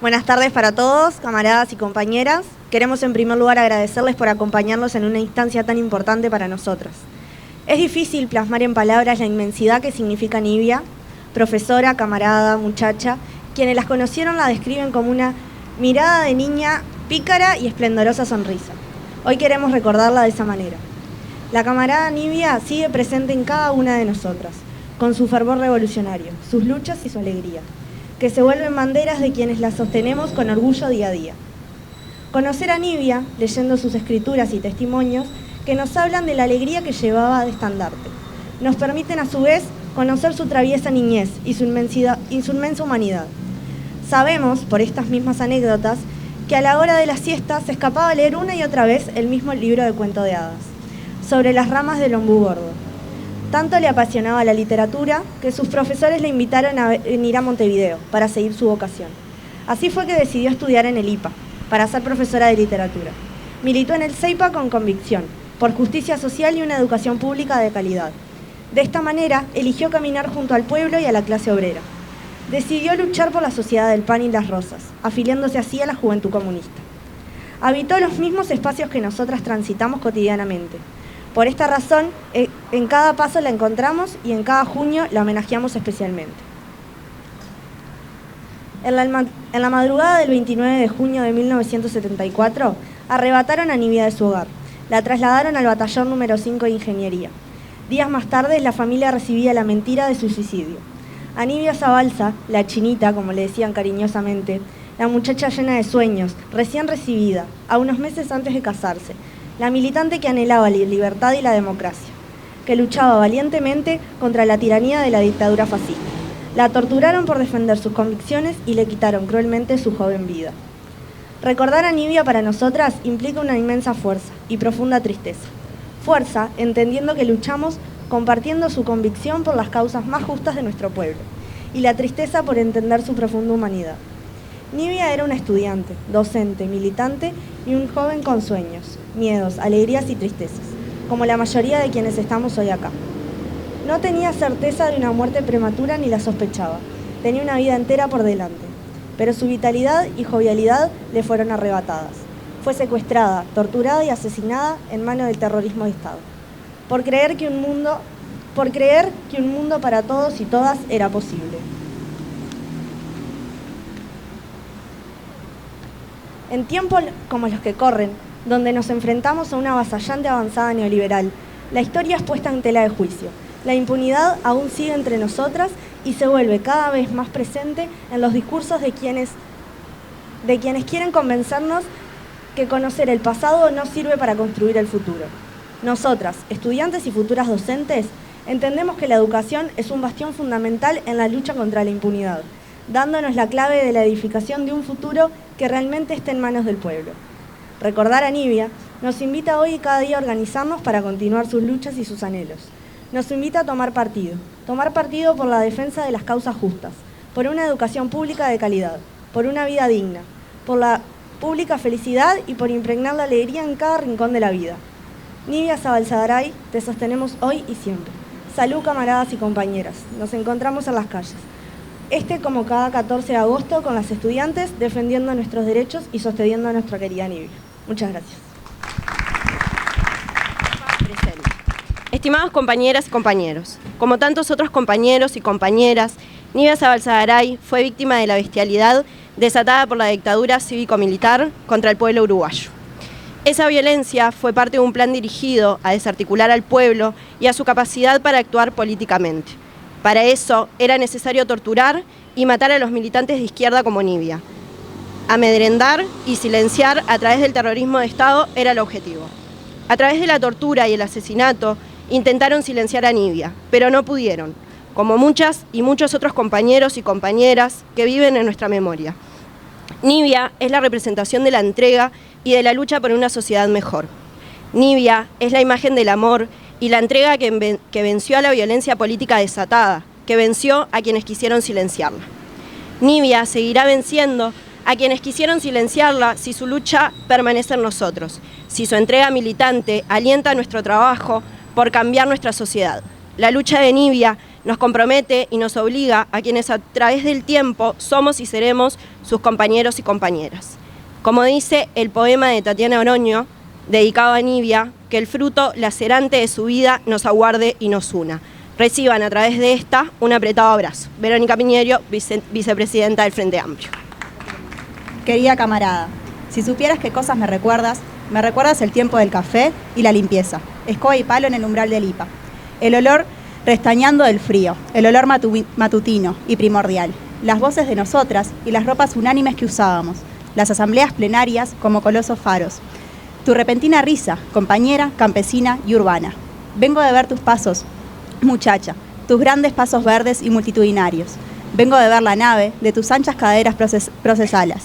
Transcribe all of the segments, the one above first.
Buenas tardes para todos, camaradas y compañeras. Queremos en primer lugar agradecerles por acompañarnos en una instancia tan importante para nosotras. Es difícil plasmar en palabras la inmensidad que significa Nivia. Profesora, camarada, muchacha, quienes las conocieron la describen como una mirada de niña pícara y esplendorosa sonrisa. Hoy queremos recordarla de esa manera. La camarada Nivia sigue presente en cada una de nosotras, con su fervor revolucionario, sus luchas y su alegría, que se vuelven banderas de quienes la sostenemos con orgullo día a día. Conocer a Nivia, leyendo sus escrituras y testimonios, que nos hablan de la alegría que llevaba de estandarte, nos permiten a su vez conocer su traviesa niñez y su inmensa humanidad. Sabemos, por estas mismas anécdotas, que a la hora de la siesta se escapaba a leer una y otra vez el mismo libro de cuento de hadas, sobre las ramas del ombú gordo. Tanto le apasionaba la literatura que sus profesores le invitaron a venir a Montevideo para seguir su vocación. Así fue que decidió estudiar en el IPA, para ser profesora de literatura. Militó en el CEIPA con convicción, por justicia social y una educación pública de calidad. De esta manera, eligió caminar junto al pueblo y a la clase obrera. Decidió luchar por la sociedad del pan y las rosas, afiliándose así a la Juventud Comunista. Habitó los mismos espacios que nosotras transitamos cotidianamente. Por esta razón, en cada paso la encontramos y en cada junio la homenajeamos especialmente. En la madrugada del 29 de junio de 1974, arrebataron a Nivia de su hogar. La trasladaron al batallón número 5 de Ingeniería. Días más tarde, la familia recibía la mentira de su suicidio. A Nivia Zabalza, la chinita, como le decían cariñosamente, la muchacha llena de sueños, recién recibida, a unos meses antes de casarse, la militante que anhelaba la libertad y la democracia, que luchaba valientemente contra la tiranía de la dictadura fascista. La torturaron por defender sus convicciones y le quitaron cruelmente su joven vida. Recordar a Nivia para nosotras implica una inmensa fuerza y profunda tristeza. Fuerza, entendiendo que luchamos compartiendo su convicción por las causas más justas de nuestro pueblo, y la tristeza por entender su profunda humanidad. Nivia era una estudiante, docente, militante y un joven con sueños, miedos, alegrías y tristezas, como la mayoría de quienes estamos hoy acá. No tenía certeza de una muerte prematura ni la sospechaba. Tenía una vida entera por delante, pero su vitalidad y jovialidad le fueron arrebatadas. Fue secuestrada, torturada y asesinada en manos del terrorismo de Estado, por creer que un mundo para todos y todas era posible. En tiempos como los que corren, donde nos enfrentamos a una avasallante avanzada neoliberal, la historia es puesta en tela de juicio. La impunidad aún sigue entre nosotras y se vuelve cada vez más presente en los discursos de quienes quieren convencernos que conocer el pasado no sirve para construir el futuro. Nosotras, estudiantes y futuras docentes, entendemos que la educación es un bastión fundamental en la lucha contra la impunidad, dándonos la clave de la edificación de un futuro que realmente esté en manos del pueblo. Recordar a Nivia nos invita hoy y cada día a organizarnos para continuar sus luchas y sus anhelos. Nos invita a tomar partido por la defensa de las causas justas, por una educación pública de calidad, por una vida digna, por la pública felicidad y por impregnar la alegría en cada rincón de la vida. Nivia Zabalza, te sostenemos hoy y siempre. Salud, camaradas y compañeras. Nos encontramos en las calles. Como cada 14 de agosto, con las estudiantes, defendiendo nuestros derechos y sosteniendo a nuestra querida Nivia. Muchas gracias. Estimados compañeras y compañeros, como tantos otros compañeros y compañeras, Nivia Zabalza fue víctima de la bestialidad desatada por la dictadura cívico-militar contra el pueblo uruguayo. Esa violencia fue parte de un plan dirigido a desarticular al pueblo y a su capacidad para actuar políticamente. Para eso era necesario torturar y matar a los militantes de izquierda como Nivia. Amedrentar y silenciar a través del terrorismo de Estado era el objetivo. A través de la tortura y el asesinato intentaron silenciar a Nivia, pero no pudieron, como muchas y muchos otros compañeros y compañeras que viven en nuestra memoria. Nivia es la representación de la entrega y de la lucha por una sociedad mejor. Nivia es la imagen del amor y la entrega que venció a la violencia política desatada, que venció a quienes quisieron silenciarla. Nivia seguirá venciendo a quienes quisieron silenciarla si su lucha permanece en nosotros, si su entrega militante alienta nuestro trabajo por cambiar nuestra sociedad. La lucha de Nivia nos compromete y nos obliga a quienes a través del tiempo somos y seremos sus compañeros y compañeras. Como dice el poema de Tatiana Oroño, dedicado a Nibia, que el fruto lacerante de su vida nos aguarde y nos una. Reciban a través de esta un apretado abrazo. Verónica Piñeiro, vicepresidenta del Frente Amplio. Querida camarada, si supieras qué cosas me recuerdas el tiempo del café y la limpieza, escoba y palo en el umbral del IPA, el olor restañando del frío, el olor matutino y primordial, las voces de nosotras y las ropas unánimes que usábamos, las asambleas plenarias como colosos faros, tu repentina risa, compañera, campesina y urbana. Vengo de ver tus pasos, muchacha, tus grandes pasos verdes y multitudinarios. Vengo de ver la nave de tus anchas caderas procesalas,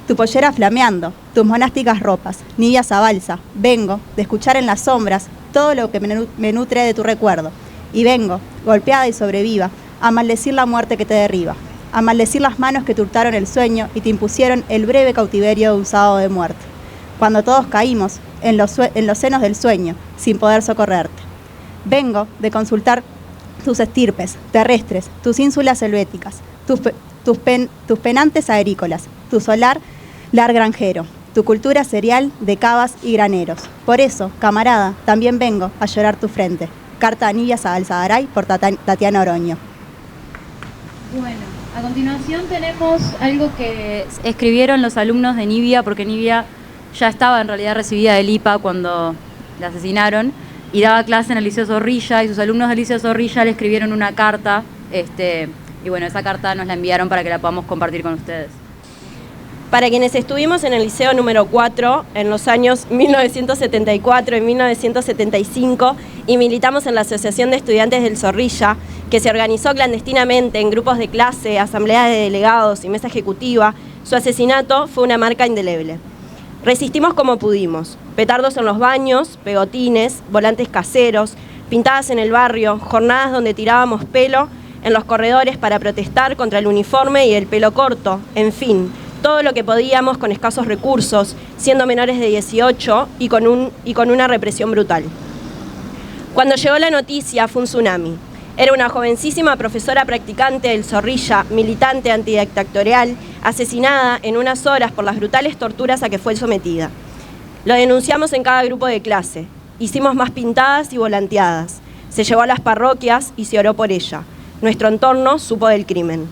tu pollera flameando, tus monásticas ropas, nibias a balsa. Vengo de escuchar en las sombras todo lo que me nutre de tu recuerdo. Y vengo, golpeada y sobreviva, a maldecir la muerte que te derriba, a maldecir las manos que te hurtaron el sueño y te impusieron el breve cautiverio de un sábado de muerte, cuando todos caímos en los senos del sueño, sin poder socorrerte. Vengo de consultar tus estirpes terrestres, tus ínsulas helvéticas, tus penantes agrícolas, tu solar granjero, tu cultura cereal de cavas y graneros. Por eso, camarada, también vengo a llorar tu frente. Carta a Nibia Sabalsagaray por Tatiana Oroño. Bueno, a continuación tenemos algo que escribieron los alumnos de Nibia, porque Nibia ya estaba en realidad recibida del IPA cuando la asesinaron y daba clase en el Liceo Zorrilla, y sus alumnos del Liceo Zorrilla le escribieron una carta, y bueno, esa carta nos la enviaron para que la podamos compartir con ustedes. Para quienes estuvimos en el Liceo número 4 en los años 1974 y 1975 y militamos en la Asociación de Estudiantes del Zorrilla, que se organizó clandestinamente en grupos de clase, asambleas de delegados y mesa ejecutiva, su asesinato fue una marca indeleble. Resistimos como pudimos, petardos en los baños, pegotines, volantes caseros, pintadas en el barrio, jornadas donde tirábamos pelo en los corredores para protestar contra el uniforme y el pelo corto, en fin, todo lo que podíamos con escasos recursos, siendo menores de 18 y con una represión brutal. Cuando llegó la noticia fue un tsunami. Era una jovencísima profesora practicante del Zorrilla, militante antidictatorial, asesinada en unas horas por las brutales torturas a que fue sometida. Lo denunciamos en cada grupo de clase. Hicimos más pintadas y volanteadas. Se llevó a las parroquias y se oró por ella. Nuestro entorno supo del crimen.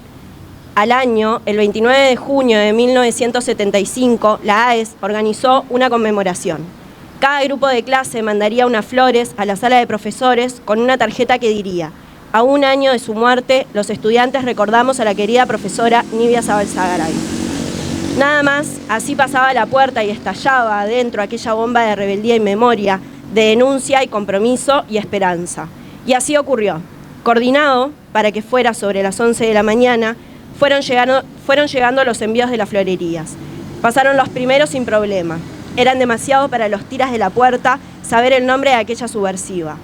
Al año, el 29 de junio de 1975, la AES organizó una conmemoración. Cada grupo de clase mandaría unas flores a la sala de profesores con una tarjeta que diría: a un año de su muerte, los estudiantes recordamos a la querida profesora Nibia Sabalsagaray. Nada más, así pasaba la puerta y estallaba adentro aquella bomba de rebeldía y memoria, de denuncia y compromiso y esperanza. Y así ocurrió. Coordinado para que fuera sobre las 11 de la mañana, fueron llegando los envíos de las florerías. Pasaron los primeros sin problema. Eran demasiado para los tiras de la puerta saber el nombre de aquella subversiva.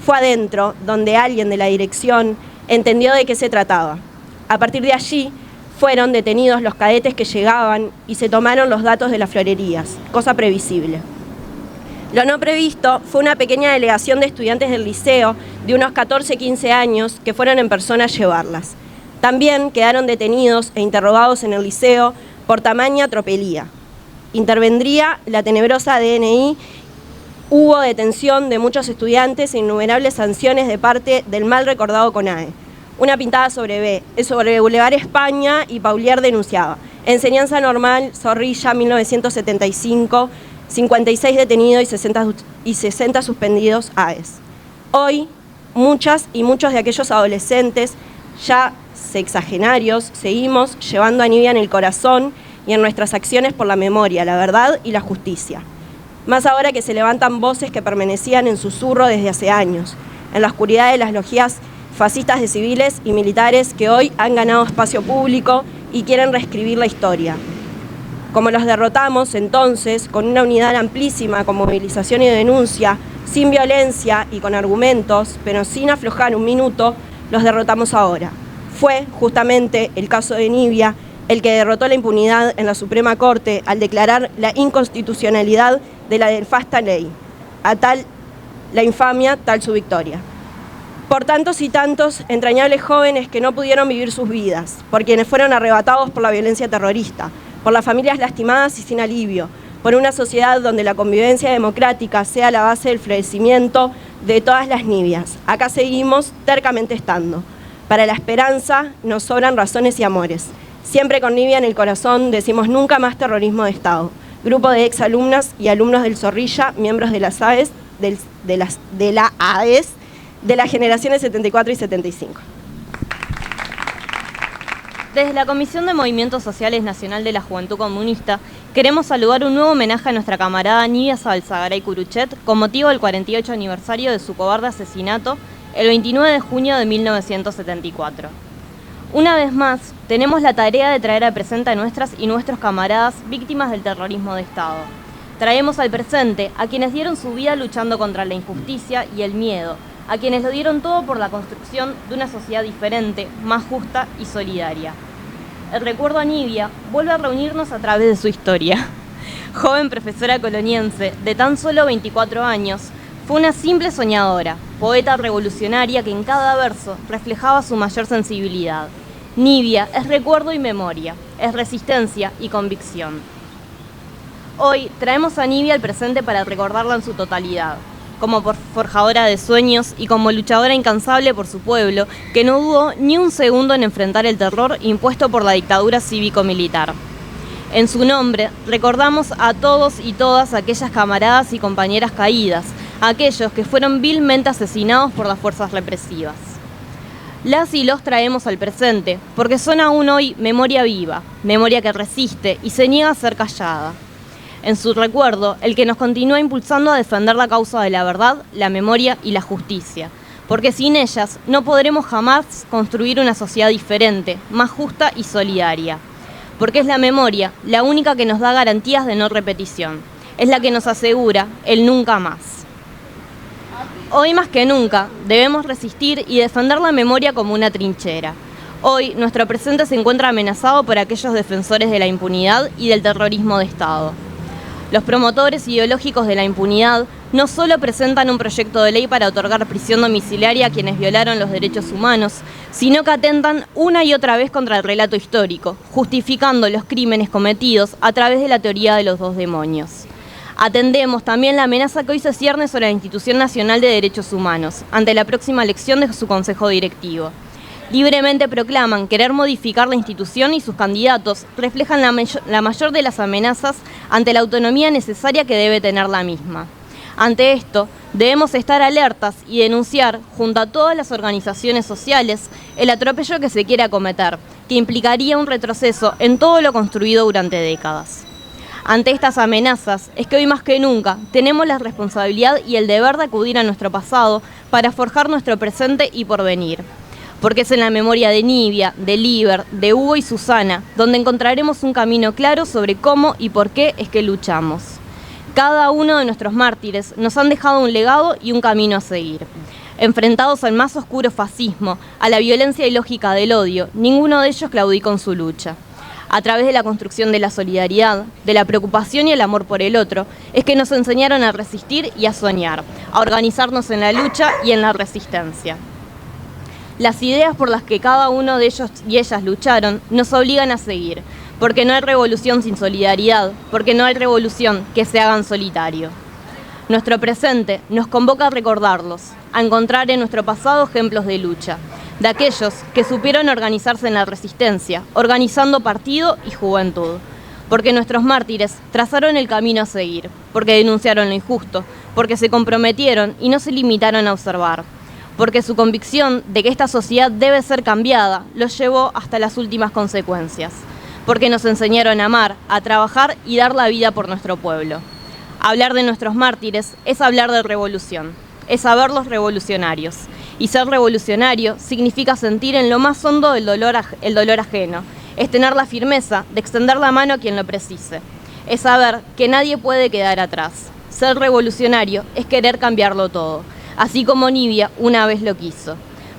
Fue adentro donde alguien de la dirección entendió de qué se trataba. A partir de allí, fueron detenidos los cadetes que llegaban y se tomaron los datos de las florerías, cosa previsible. Lo no previsto fue una pequeña delegación de estudiantes del liceo de unos 14-15 años que fueron en persona a llevarlas. También quedaron detenidos e interrogados en el liceo por tamaña tropelía. Intervendría la tenebrosa DNI. Hubo detención de muchos estudiantes e innumerables sanciones de parte del mal recordado CONAE. Una pintada sobre Boulevard España y Paulier denunciaba: enseñanza normal, Zorrilla, 1975, 56 detenidos y 60 suspendidos AES. Hoy, muchas y muchos de aquellos adolescentes, ya sexagenarios, seguimos llevando a Nibia en el corazón y en nuestras acciones por la memoria, la verdad y la justicia. Más ahora que se levantan voces que permanecían en susurro desde hace años, en la oscuridad de las logias fascistas de civiles y militares que hoy han ganado espacio público y quieren reescribir la historia. Como los derrotamos entonces, con una unidad amplísima con movilización y denuncia, sin violencia y con argumentos, pero sin aflojar un minuto, los derrotamos ahora. Fue justamente el caso de Nibia el que derrotó la impunidad en la Suprema Corte al declarar la inconstitucionalidad de la nefasta ley. A tal la infamia, tal su victoria. por tantos y tantos entrañables jóvenes que no pudieron vivir sus vidas, por quienes fueron arrebatados por la violencia terrorista, por las familias lastimadas y sin alivio, por una sociedad donde la convivencia democrática sea la base del florecimiento de todas las nivias. Acá seguimos tercamente estando. Para la esperanza nos sobran razones y amores. Siempre con Nivia en el corazón decimos nunca más terrorismo de Estado. Grupo de exalumnas y alumnos del Zorrilla, miembros de las AES, de la AES, de las generaciones 74 y 75. Desde la Comisión de Movimientos Sociales Nacional de la Juventud Comunista, queremos saludar un nuevo homenaje a nuestra camarada Nivia Zabalzagaray Curuchet con motivo del 48 aniversario de su cobarde asesinato el 29 de junio de 1974. Una vez más, tenemos la tarea de traer al presente a nuestras y nuestros camaradas víctimas del terrorismo de Estado. Traemos al presente a quienes dieron su vida luchando contra la injusticia y el miedo, a quienes lo dieron todo por la construcción de una sociedad diferente, más justa y solidaria. El recuerdo a Nivia vuelve a reunirnos a través de su historia. Joven profesora coloniense de tan solo 24 años, fue una simple soñadora, poeta revolucionaria que en cada verso reflejaba su mayor sensibilidad. Nivia es recuerdo y memoria, es resistencia y convicción. Hoy traemos a Nivia al presente para recordarla en su totalidad, como forjadora de sueños y como luchadora incansable por su pueblo, que no dudó ni un segundo en enfrentar el terror impuesto por la dictadura cívico-militar. En su nombre, recordamos a todos y todas aquellas camaradas y compañeras caídas, aquellos que fueron vilmente asesinados por las fuerzas represivas. Las y los traemos al presente, porque son aún hoy memoria viva, memoria que resiste y se niega a ser callada. En su recuerdo, el que nos continúa impulsando a defender la causa de la verdad, la memoria y la justicia, porque sin ellas no podremos jamás construir una sociedad diferente, más justa y solidaria. Porque es la memoria la única que nos da garantías de no repetición, es la que nos asegura el nunca más. Hoy más que nunca debemos resistir y defender la memoria como una trinchera. Hoy nuestro presente se encuentra amenazado por aquellos defensores de la impunidad y del terrorismo de Estado. Los promotores ideológicos de la impunidad no solo presentan un proyecto de ley para otorgar prisión domiciliaria a quienes violaron los derechos humanos, sino que atentan una y otra vez contra el relato histórico, justificando los crímenes cometidos a través de la teoría de los dos demonios. Atendemos también la amenaza que hoy se cierne sobre la Institución Nacional de Derechos Humanos, ante la próxima elección de su Consejo Directivo. Libremente proclaman querer modificar la institución y sus candidatos reflejan la mayor de las amenazas ante la autonomía necesaria que debe tener la misma. Ante esto, debemos estar alertas y denunciar, junto a todas las organizaciones sociales, el atropello que se quiere acometer, que implicaría un retroceso en todo lo construido durante décadas. Ante estas amenazas, es que hoy más que nunca tenemos la responsabilidad y el deber de acudir a nuestro pasado para forjar nuestro presente y porvenir. Porque es en la memoria de Nivia, de Liber, de Hugo y Susana, donde encontraremos un camino claro sobre cómo y por qué es que luchamos. Cada uno de nuestros mártires nos han dejado un legado y un camino a seguir. Enfrentados al más oscuro fascismo, a la violencia ilógica del odio, ninguno de ellos claudicó en su lucha. A través de la construcción de la solidaridad, de la preocupación y el amor por el otro, es que nos enseñaron a resistir y a soñar, a organizarnos en la lucha y en la resistencia. Las ideas por las que cada uno de ellos y ellas lucharon nos obligan a seguir, porque no hay revolución sin solidaridad, porque no hay revolución que se haga en solitario. Nuestro presente nos convoca a recordarlos, a encontrar en nuestro pasado ejemplos de lucha, de aquellos que supieron organizarse en la resistencia, organizando partido y juventud. Porque nuestros mártires trazaron el camino a seguir, porque denunciaron lo injusto, porque se comprometieron y no se limitaron a observar. Porque su convicción de que esta sociedad debe ser cambiada los llevó hasta las últimas consecuencias. Porque nos enseñaron a amar, a trabajar y dar la vida por nuestro pueblo. Hablar de nuestros mártires es hablar de revolución, es saber los revolucionarios. Y ser revolucionario significa sentir en lo más hondo el dolor ajeno, es tener la firmeza de extender la mano a quien lo precise, es saber que nadie puede quedar atrás. Ser revolucionario es querer cambiarlo todo, así como Nivia una vez lo quiso.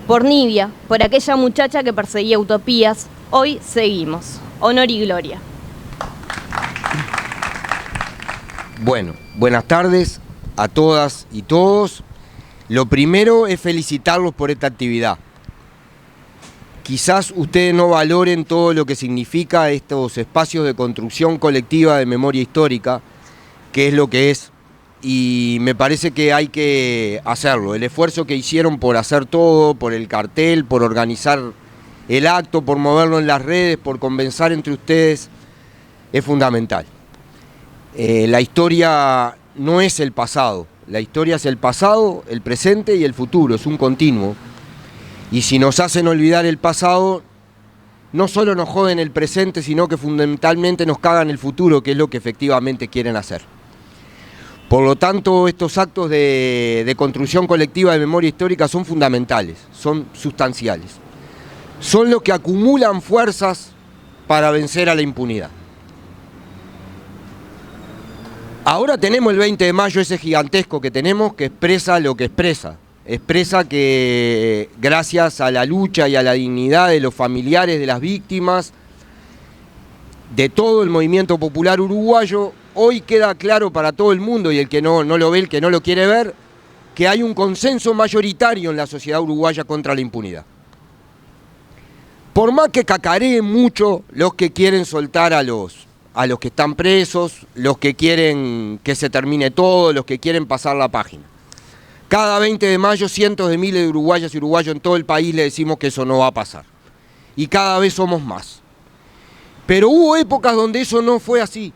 Por Nivia, por aquella muchacha que perseguía utopías, hoy seguimos. Honor y gloria. Bueno, buenas tardes a todas y todos. Lo primero es felicitarlos por esta actividad. Quizás ustedes no valoren todo lo que significa estos espacios de construcción colectiva de memoria histórica, que es lo que es, y me parece que hay que hacerlo. El esfuerzo que hicieron por hacer todo, por el cartel, por organizar el acto, por moverlo en las redes, por conversar entre ustedes, es fundamental. La historia no es el pasado, la historia es el pasado, el presente y el futuro, es un continuo. Y si nos hacen olvidar el pasado, no solo nos joden el presente, sino que fundamentalmente nos cagan el futuro, que es lo que efectivamente quieren hacer. Por lo tanto, estos actos de construcción colectiva de memoria histórica son fundamentales, son sustanciales. Son los que acumulan fuerzas para vencer a la impunidad. Ahora tenemos el 20 de mayo, ese gigantesco que tenemos, que expresa lo que expresa. Expresa que gracias a la lucha y a la dignidad de los familiares de las víctimas, de todo el movimiento popular uruguayo, hoy queda claro para todo el mundo, y el que no lo ve, el que no lo quiere ver, que hay un consenso mayoritario en la sociedad uruguaya contra la impunidad. Por más que cacareen mucho los que quieren soltar a los que están presos, los que quieren que se termine todo, los que quieren pasar la página. Cada 20 de mayo cientos de miles de uruguayas y uruguayos en todo el país le decimos que eso no va a pasar. Y cada vez somos más. Pero hubo épocas donde eso no fue así.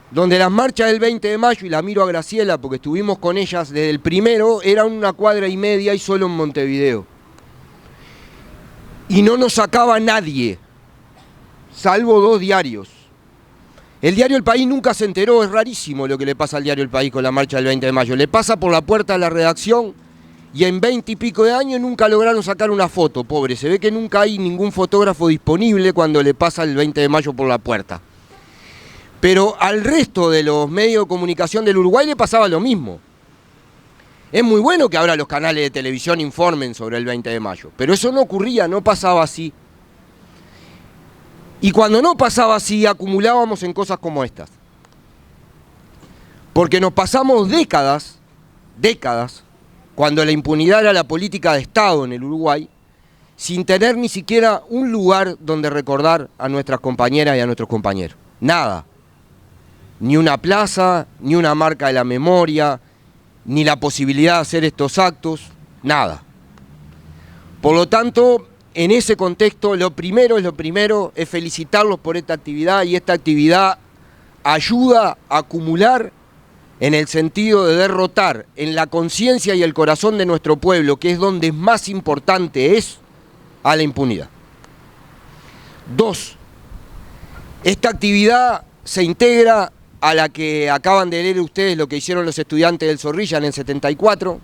Donde las marchas del 20 de mayo, y la miro a Graciela porque estuvimos con ellas desde el primero, eran 1,5 cuadras y solo en Montevideo. Y no nos sacaba nadie, salvo 2 diarios. El diario El País nunca se enteró, es rarísimo lo que le pasa al diario El País con la marcha del 20 de mayo. Le pasa por la puerta de la redacción y en 20 y pico de años nunca lograron sacar una foto, pobre. Se ve que nunca hay ningún fotógrafo disponible cuando le pasa el 20 de mayo por la puerta. Pero al resto de los medios de comunicación del Uruguay le pasaba lo mismo. Es muy bueno que ahora los canales de televisión informen sobre el 20 de mayo, pero eso no ocurría, no pasaba así. Y cuando no pasaba así, acumulábamos en cosas como estas. Porque nos pasamos décadas, cuando la impunidad era la política de Estado en el Uruguay, sin tener ni siquiera un lugar donde recordar a nuestras compañeras y a nuestros compañeros. Nada. Ni una plaza, ni una marca de la memoria, ni la posibilidad de hacer estos actos, nada. Por lo tanto, en ese contexto, lo primero es felicitarlos por esta actividad, y esta actividad ayuda a acumular en el sentido de derrotar en la conciencia y el corazón de nuestro pueblo, que es donde más importante es, a la impunidad. 2. Esta actividad se integra a la que acaban de leer ustedes lo que hicieron los estudiantes del Zorrilla en el 74,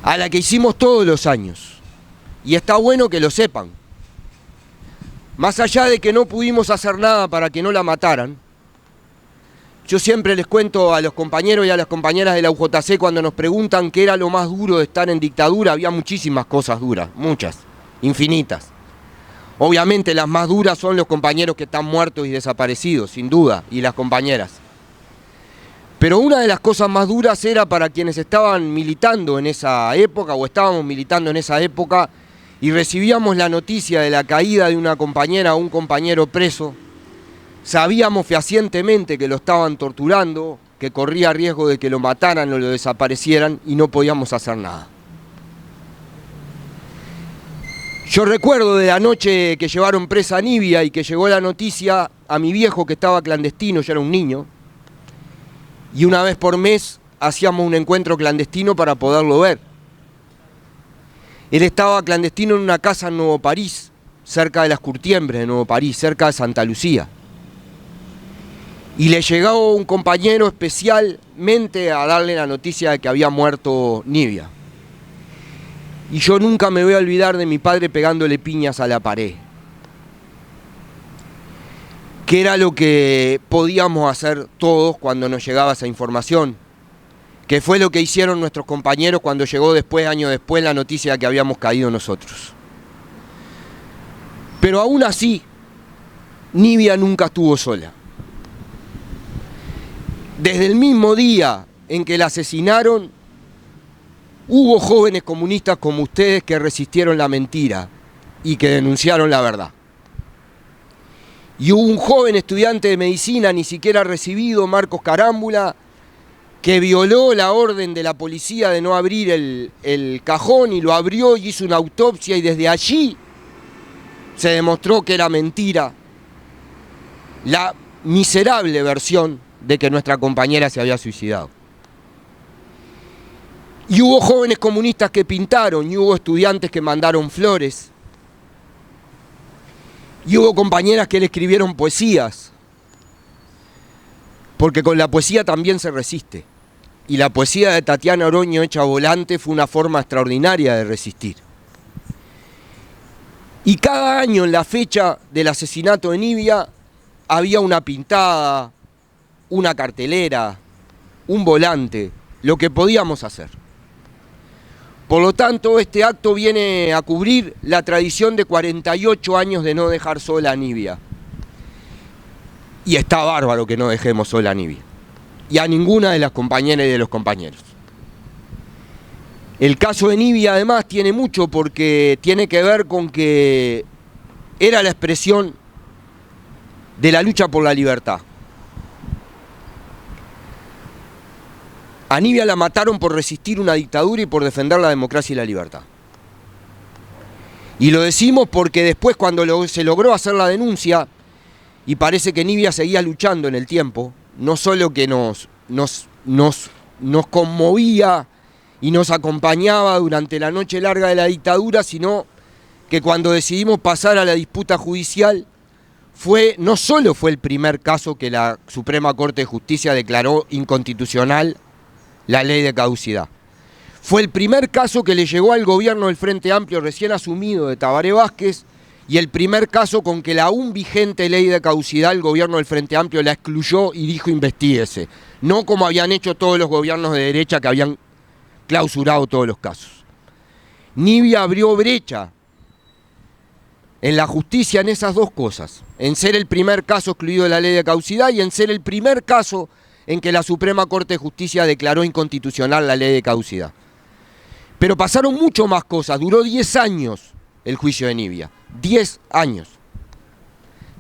a la que hicimos todos los años. Y está bueno que lo sepan. Más allá de que no pudimos hacer nada para que no la mataran, yo siempre les cuento a los compañeros y a las compañeras de la UJC cuando nos preguntan qué era lo más duro de estar en dictadura, había muchísimas cosas duras, muchas, infinitas. Obviamente las más duras son los compañeros que están muertos y desaparecidos, sin duda, y las compañeras. Pero una de las cosas más duras era para quienes estaban militando en esa época, o estábamos militando en esa época, y recibíamos la noticia de la caída de una compañera o un compañero preso. Sabíamos fehacientemente que lo estaban torturando, que corría riesgo de que lo mataran o lo desaparecieran, y no podíamos hacer nada. Yo recuerdo de la noche que llevaron presa a Nibia y que llegó la noticia a mi viejo, que estaba clandestino, yo era un niño, y una vez por mes hacíamos un encuentro clandestino para poderlo ver. Él estaba clandestino en una casa en Nuevo París, cerca de las Curtiembres de Nuevo París, cerca de Santa Lucía. Y le llegó un compañero especialmente a darle la noticia de que había muerto Nibia. Y yo nunca me voy a olvidar de mi padre pegándole piñas a la pared. Que era lo que podíamos hacer todos cuando nos llegaba esa información. Que fue lo que hicieron nuestros compañeros cuando llegó después, años después, la noticia de que habíamos caído nosotros. Pero aún así, Nibia nunca estuvo sola. Desde el mismo día en que la asesinaron, Hubo jóvenes comunistas como ustedes que resistieron la mentira y que denunciaron la verdad. Y hubo un joven estudiante de medicina, ni siquiera recibido, Marcos Carámbula, que violó la orden de la policía de no abrir el cajón y lo abrió y hizo una autopsia, y desde allí se demostró que era mentira la miserable versión de que nuestra compañera se había suicidado. Y hubo jóvenes comunistas que pintaron, y hubo estudiantes que mandaron flores, y hubo compañeras que le escribieron poesías, porque con la poesía también se resiste. Y la poesía de Tatiana Oroño hecha volante fue una forma extraordinaria de resistir. Y cada año en la fecha del asesinato de Nibia había una pintada, una cartelera, un volante, lo que podíamos hacer. Por lo tanto, este acto viene a cubrir la tradición de 48 años de no dejar sola a Nibia. Y está bárbaro que no dejemos sola a Nibia. Y a ninguna de las compañeras y de los compañeros. El caso de Nibia además tiene mucho, porque tiene que ver con que era la expresión de la lucha por la libertad. A Nibia la mataron por resistir una dictadura y por defender la democracia y la libertad. Y lo decimos porque después, cuando se logró hacer la denuncia, y parece que Nibia seguía luchando en el tiempo, no solo que nos conmovía y nos acompañaba durante la noche larga de la dictadura, sino que cuando decidimos pasar a la disputa judicial, no solo fue el primer caso que la Suprema Corte de Justicia declaró inconstitucional la ley de caducidad. Fue el primer caso que le llegó al gobierno del Frente Amplio recién asumido de Tabaré Vázquez, y el primer caso con que la aún vigente ley de caducidad el gobierno del Frente Amplio la excluyó y dijo investíguese. No como habían hecho todos los gobiernos de derecha que habían clausurado todos los casos. Nibia abrió brecha en la justicia en esas dos cosas, en ser el primer caso excluido de la ley de caducidad y en ser el primer caso en que la Suprema Corte de Justicia declaró inconstitucional la ley de caducidad. Pero pasaron mucho más cosas, duró 10 años el juicio de Nibia, 10 años.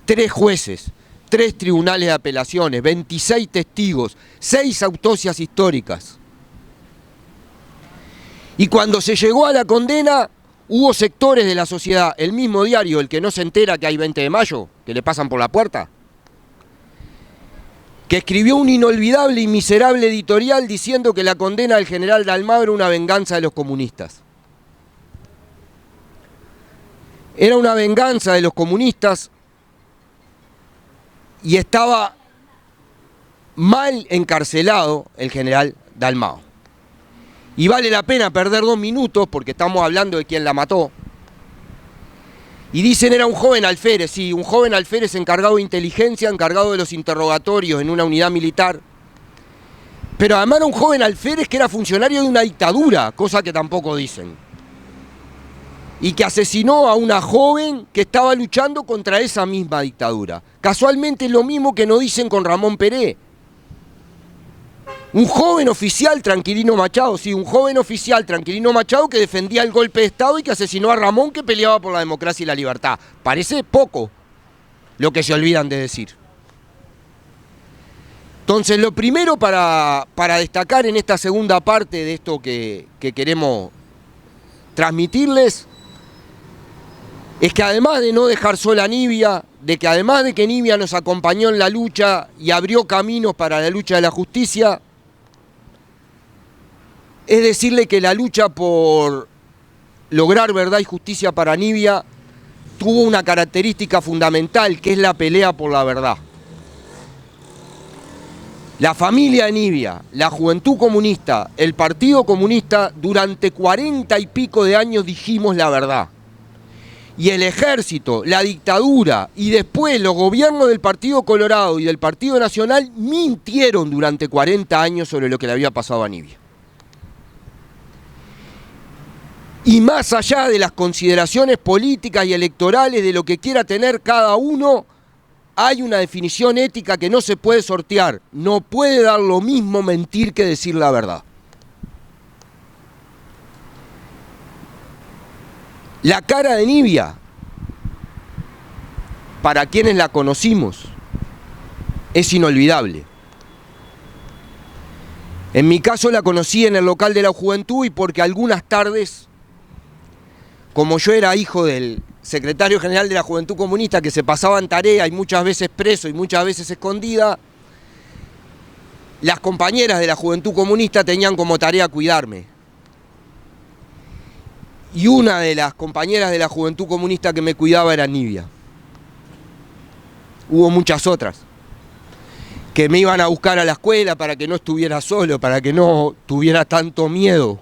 3 jueces, 3 tribunales de apelaciones, 26 testigos, 6 autopsias históricas. Y cuando se llegó a la condena, hubo sectores de la sociedad, el mismo diario, el que no se entera que hay 20 de mayo, que le pasan por la puerta, que escribió un inolvidable y miserable editorial diciendo que la condena del general Dalmau era una venganza de los comunistas. Era una venganza de los comunistas y estaba mal encarcelado el general Dalmau. Y vale la pena perder 2 minutos porque estamos hablando de quién la mató. Y dicen era un joven alférez, sí, un joven alférez encargado de inteligencia, encargado de los interrogatorios en una unidad militar. Pero además era un joven alférez que era funcionario de una dictadura, cosa que tampoco dicen. Y que asesinó a una joven que estaba luchando contra esa misma dictadura. Casualmente es lo mismo que nos dicen con Ramón Peré. Un joven oficial, Tranquilino Machado, sí, un joven oficial, Tranquilino Machado, que defendía el golpe de Estado y que asesinó a Ramón, que peleaba por la democracia y la libertad. Parece poco lo que se olvidan de decir. Entonces, lo primero para destacar en esta segunda parte de esto que queremos transmitirles es que además de no dejar sola a Nibia, de que además de que Nibia nos acompañó en la lucha y abrió caminos para la lucha de la justicia, es decirle que la lucha por lograr verdad y justicia para Nibia tuvo una característica fundamental, que es la pelea por la verdad. La familia de Nibia, la Juventud Comunista, el Partido Comunista, durante 40 y pico de años dijimos la verdad. Y el ejército, la dictadura y después los gobiernos del Partido Colorado y del Partido Nacional mintieron durante 40 años sobre lo que le había pasado a Nibia. Y más allá de las consideraciones políticas y electorales de lo que quiera tener cada uno, hay una definición ética que no se puede sortear. No puede dar lo mismo mentir que decir la verdad. La cara de Nibia, para quienes la conocimos, es inolvidable. En mi caso la conocí en el local de la juventud y porque algunas tardes, como yo era hijo del secretario general de la Juventud Comunista que se pasaba en tarea y muchas veces preso y muchas veces escondida, las compañeras de la Juventud Comunista tenían como tarea cuidarme. Y una de las compañeras de la Juventud Comunista que me cuidaba era Nibia. Hubo muchas otras que me iban a buscar a la escuela para que no estuviera solo, para que no tuviera tanto miedo.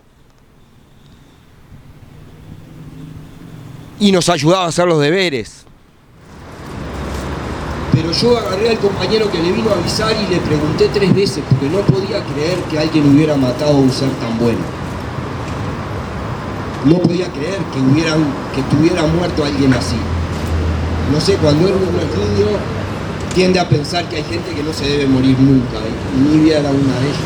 Y nos ayudaba a hacer los deberes. Pero yo agarré al compañero que le vino a avisar y le pregunté 3 veces, porque no podía creer que alguien hubiera matado a un ser tan bueno. No podía creer que estuviera muerto alguien así. No sé, cuando uno es niño, tiende a pensar que hay gente que no se debe morir nunca, y Nibia era una de ellas.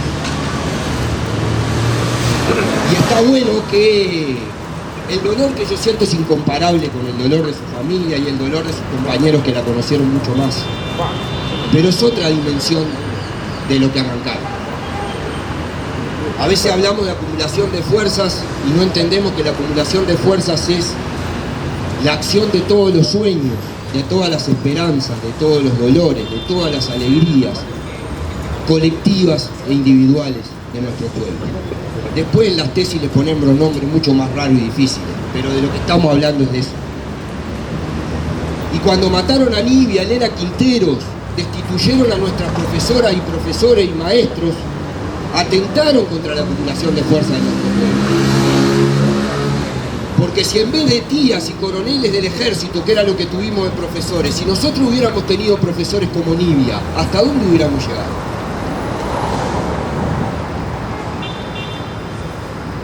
Y está bueno que el dolor que yo siento es incomparable con el dolor de su familia y el dolor de sus compañeros que la conocieron mucho más. Pero es otra dimensión de lo que arrancaron. A veces hablamos de acumulación de fuerzas y no entendemos que la acumulación de fuerzas es la acción de todos los sueños, de todas las esperanzas, de todos los dolores, de todas las alegrías colectivas e individuales de nuestro pueblo. Después en las tesis le ponemos nombres mucho más raros y difíciles, pero de lo que estamos hablando es de eso. Y cuando mataron a Nibia, Elena Quinteros, destituyeron a nuestras profesoras y profesores y maestros, atentaron contra la acumulación de fuerza de nuestro pueblo. Porque si en vez de tías y coroneles del ejército, que era lo que tuvimos de profesores, si nosotros hubiéramos tenido profesores como Nibia, ¿hasta dónde hubiéramos llegado?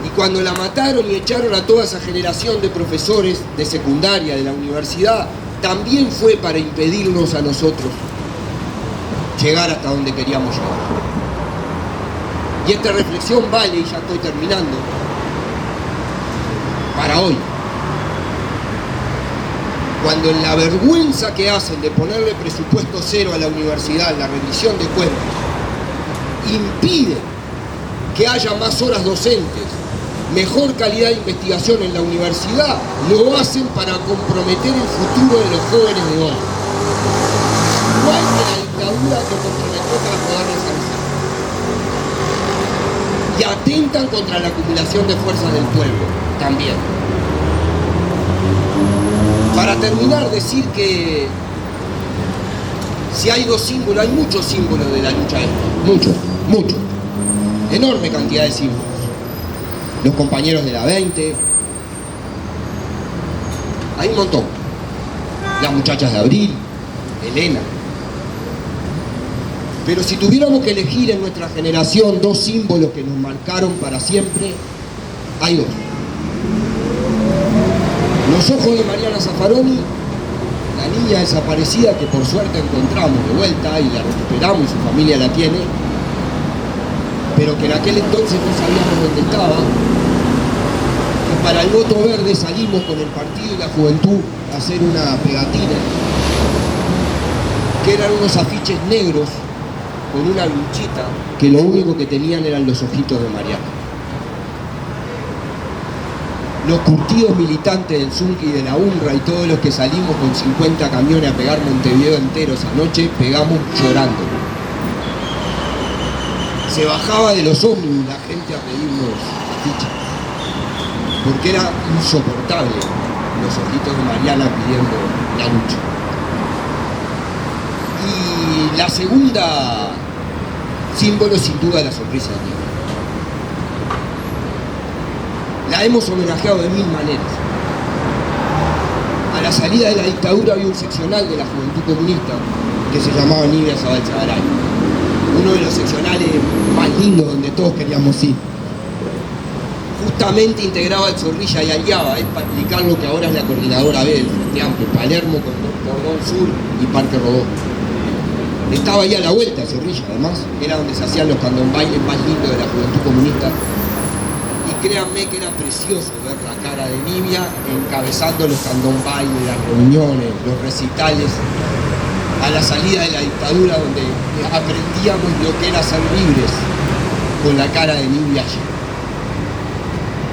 Y cuando la mataron y echaron a toda esa generación de profesores de secundaria, de la universidad, también fue para impedirnos a nosotros llegar hasta donde queríamos llegar. Y esta reflexión vale, y ya estoy terminando, para hoy. Cuando en la vergüenza que hacen de ponerle presupuesto cero a la universidad, la rendición de cuentas, impide que haya más horas docentes, mejor calidad de investigación en la universidad, lo hacen para comprometer el futuro de los jóvenes de hoy. Igual que la dictadura que comprometió para poder resarcir. Y atentan contra la acumulación de fuerzas del pueblo, también. Para terminar, decir que si hay 2 símbolos, hay muchos símbolos de la lucha esta, muchos, enorme cantidad de símbolos. Los compañeros de la 20, hay un montón. Las muchachas de Abril, Elena. Pero si tuviéramos que elegir en nuestra generación 2 símbolos que nos marcaron para siempre, hay 2. Los ojos de Mariana Zaffaroni, la niña desaparecida que por suerte encontramos de vuelta y la recuperamos y su familia la tiene, pero que en aquel entonces no sabíamos dónde estaba. Y para el voto verde salimos con el partido y la juventud a hacer una pegatina, que eran unos afiches negros con una luchita que lo único que tenían eran los ojitos de Mariana. Los curtidos militantes del ZUNC y de la UNRWA y todos los que salimos con 50 camiones a pegar Montevideo entero esa noche, pegamos llorando. Se bajaba de los ómnibus la gente a pedirnos afiches, porque era insoportable los ojitos de Mariana pidiendo la lucha. Y la segunda símbolo, sin duda, la sonrisa de Nibia. La hemos homenajeado de 1000 maneras. A la salida de la dictadura había un seccional de la Juventud Comunista que se llamaba Nibia Zabalzagaray. Uno de los seccionales más lindos donde todos queríamos ir. Justamente integraba el Zorrilla y Aliaba, es para explicar lo que ahora es la coordinadora B del Frente Amplio, Palermo con Cordón Sur y Parque Rodó. Estaba ahí a la vuelta Zorrilla, además, era donde se hacían los candombailes más lindos de la Juventud Comunista. créanme que era precioso ver la cara de Nibia encabezando los candombays, las reuniones, los recitales, a la salida de la dictadura, donde aprendíamos lo que era ser libres, con la cara de Nibia allí.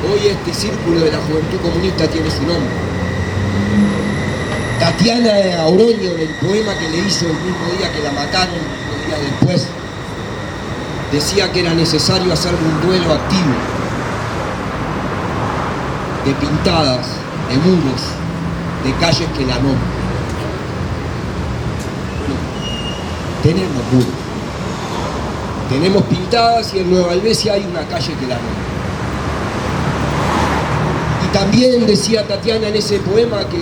Hoy este círculo de la Juventud Comunista tiene su nombre. Tatiana Oroño, en el poema que le hizo el mismo día que la mataron, unos días después, decía que era necesario hacer un duelo activo, de pintadas, de muros, de calles que la nombran. No, tenemos muros, tenemos pintadas y en Nueva Albesia hay una calle que la nombra. Y también decía Tatiana en ese poema que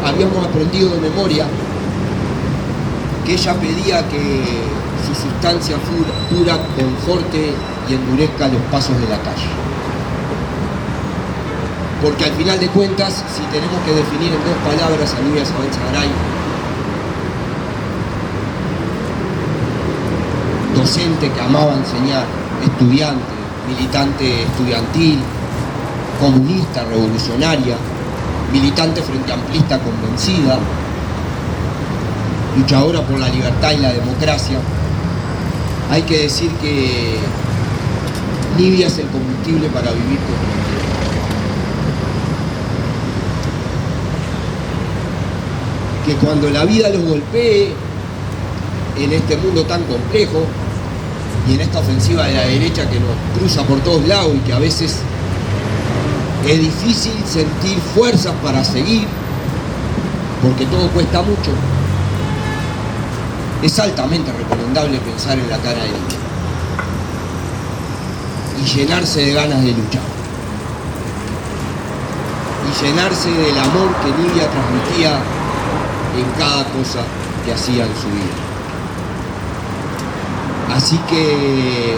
habíamos aprendido de memoria, que ella pedía que su sustancia pura conforte y endurezca los pasos de la calle. Porque al final de cuentas, si tenemos que definir en 2 palabras a Nibia Sabalzagaray, docente que amaba enseñar, estudiante, militante estudiantil, comunista, revolucionaria, militante frente amplista convencida, luchadora por la libertad y la democracia, hay que decir que Nibia es el combustible para vivir con tranquilidad. Que cuando la vida los golpee en este mundo tan complejo y en esta ofensiva de la derecha que nos cruza por todos lados y que a veces es difícil sentir fuerzas para seguir, porque todo cuesta mucho, es altamente recomendable pensar en la cara de Nibia y llenarse de ganas de luchar y llenarse del amor que Nibia transmitía en cada cosa que hacía en su vida. Así que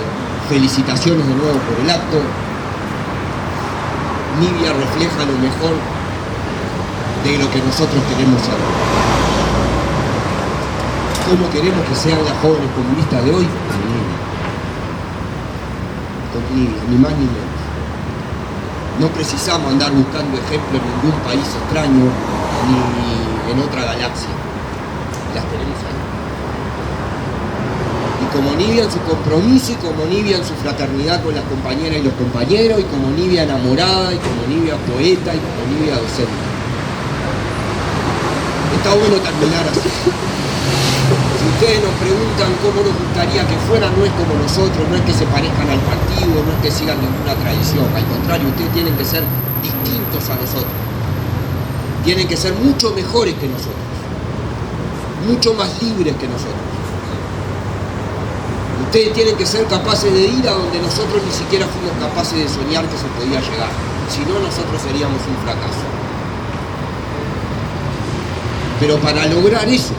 felicitaciones de nuevo por el acto. Nibia refleja lo mejor de lo que nosotros queremos ser. ¿Cómo queremos que sean las jóvenes comunistas de hoy? Con Nibia, ni más ni menos. No precisamos andar buscando ejemplos en ningún país extraño ni en otra galaxia. Las tenemos ahí. Y como Nibia en su compromiso, y como Nibia en su fraternidad con las compañeras y los compañeros, y como Nibia enamorada, y como Nibia poeta, y como Nibia docente. Está bueno terminar así. Si ustedes nos preguntan cómo nos gustaría que fueran, no es como nosotros, no es que se parezcan al partido, no es que sigan ninguna tradición. Al contrario, ustedes tienen que ser distintos a nosotros. Tienen que ser mucho mejores que nosotros, mucho más libres que nosotros. Ustedes tienen que ser capaces de ir a donde nosotros ni siquiera fuimos capaces de soñar que se podía llegar. Si no, nosotros seríamos un fracaso. Pero para lograr eso,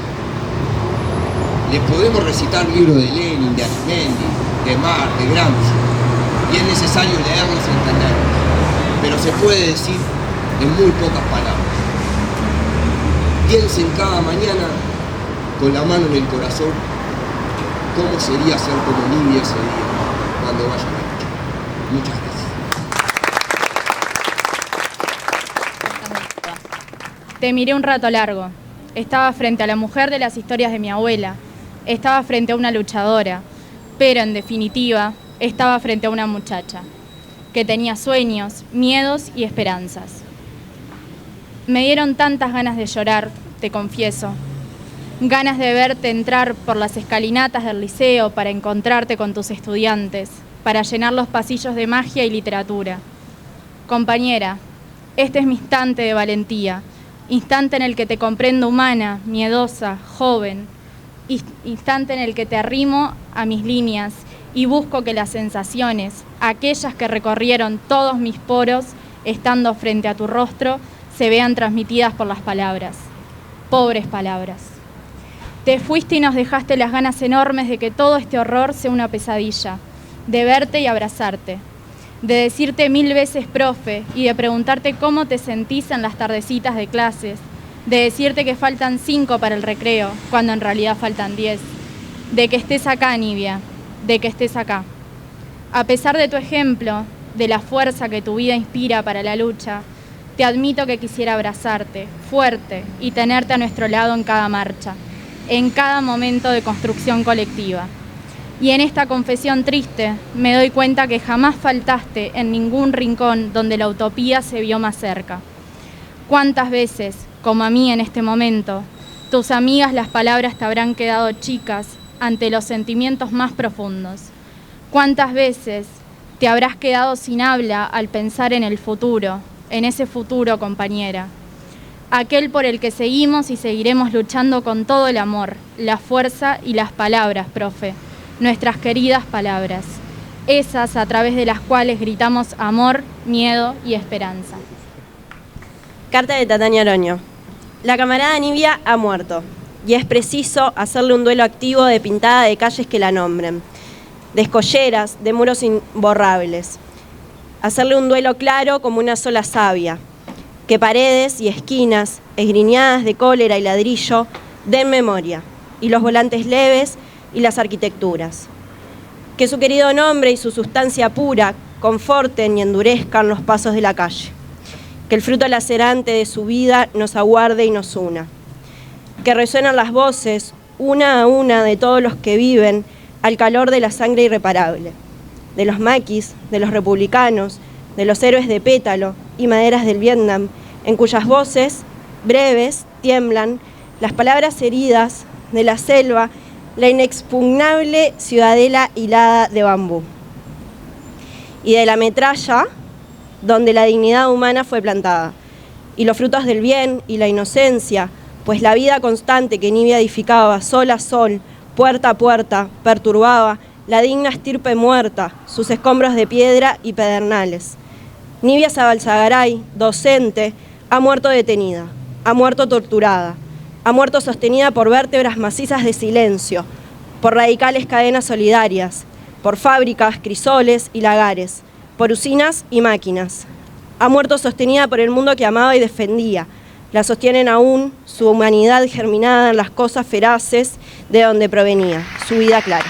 les podemos recitar libros de Lenin, de Arismendi, de Marx, de Gramsci, y es necesario leerlos y entenderlos. Pero se puede decir en muy pocas palabras. Piensen cada mañana con la mano en el corazón cómo sería ser como Nibia ese día cuando vayan a luchar. Muchas gracias. Te miré un rato largo. Estaba frente a la mujer de las historias de mi abuela. Estaba frente a una luchadora. Pero, en definitiva, estaba frente a una muchacha que tenía sueños, miedos y esperanzas. Me dieron tantas ganas de llorar, te confieso. Ganas de verte entrar por las escalinatas del liceo para encontrarte con tus estudiantes, para llenar los pasillos de magia y literatura. Compañera, este es mi instante de valentía, instante en el que te comprendo humana, miedosa, joven, instante en el que te arrimo a mis líneas y busco que las sensaciones, aquellas que recorrieron todos mis poros, estando frente a tu rostro, se vean transmitidas por las palabras. Pobres palabras. Te fuiste y nos dejaste las ganas enormes de que todo este horror sea una pesadilla, de verte y abrazarte, de decirte 1000 veces profe y de preguntarte cómo te sentís en las tardecitas de clases, de decirte que faltan 5 para el recreo, cuando en realidad faltan 10, de que estés acá, Nibia, de que estés acá. A pesar de tu ejemplo, de la fuerza que tu vida inspira para la lucha, te admito que quisiera abrazarte, fuerte, y tenerte a nuestro lado en cada marcha, en cada momento de construcción colectiva. Y en esta confesión triste me doy cuenta que jamás faltaste en ningún rincón donde la utopía se vio más cerca. ¿Cuántas veces, como a mí en este momento, tus amigas las palabras te habrán quedado chicas ante los sentimientos más profundos? ¿Cuántas veces te habrás quedado sin habla al pensar en el futuro, en ese futuro, compañera? Aquel por el que seguimos y seguiremos luchando con todo el amor, la fuerza y las palabras, profe, nuestras queridas palabras, esas a través de las cuales gritamos amor, miedo y esperanza. Carta de Tataña Oroño. La camarada Nibia ha muerto y es preciso hacerle un duelo activo de pintada de calles que la nombren, de escolleras, de muros imborrables. Hacerle un duelo claro como una sola savia, que paredes y esquinas, esgriñadas de cólera y ladrillo, den memoria, y los volantes leves y las arquitecturas. Que su querido nombre y su sustancia pura conforten y endurezcan los pasos de la calle. Que el fruto lacerante de su vida nos aguarde y nos una. Que resuenan las voces, una a una, de todos los que viven al calor de la sangre irreparable. De los maquis, de los republicanos, de los héroes de pétalo y maderas del Vietnam, en cuyas voces, breves, tiemblan las palabras heridas de la selva, la inexpugnable ciudadela hilada de bambú. Y de la metralla, donde la dignidad humana fue plantada, y los frutos del bien y la inocencia, pues la vida constante que Nibia edificaba sol a sol, puerta a puerta, perturbaba la digna estirpe muerta, sus escombros de piedra y pedernales. Nibia Zabalzagaray, docente, ha muerto detenida, ha muerto torturada, ha muerto sostenida por vértebras macizas de silencio, por radicales cadenas solidarias, por fábricas, crisoles y lagares, por usinas y máquinas. Ha muerto sostenida por el mundo que amaba y defendía. La sostienen aún su humanidad germinada en las cosas feraces de donde provenía, su vida clara.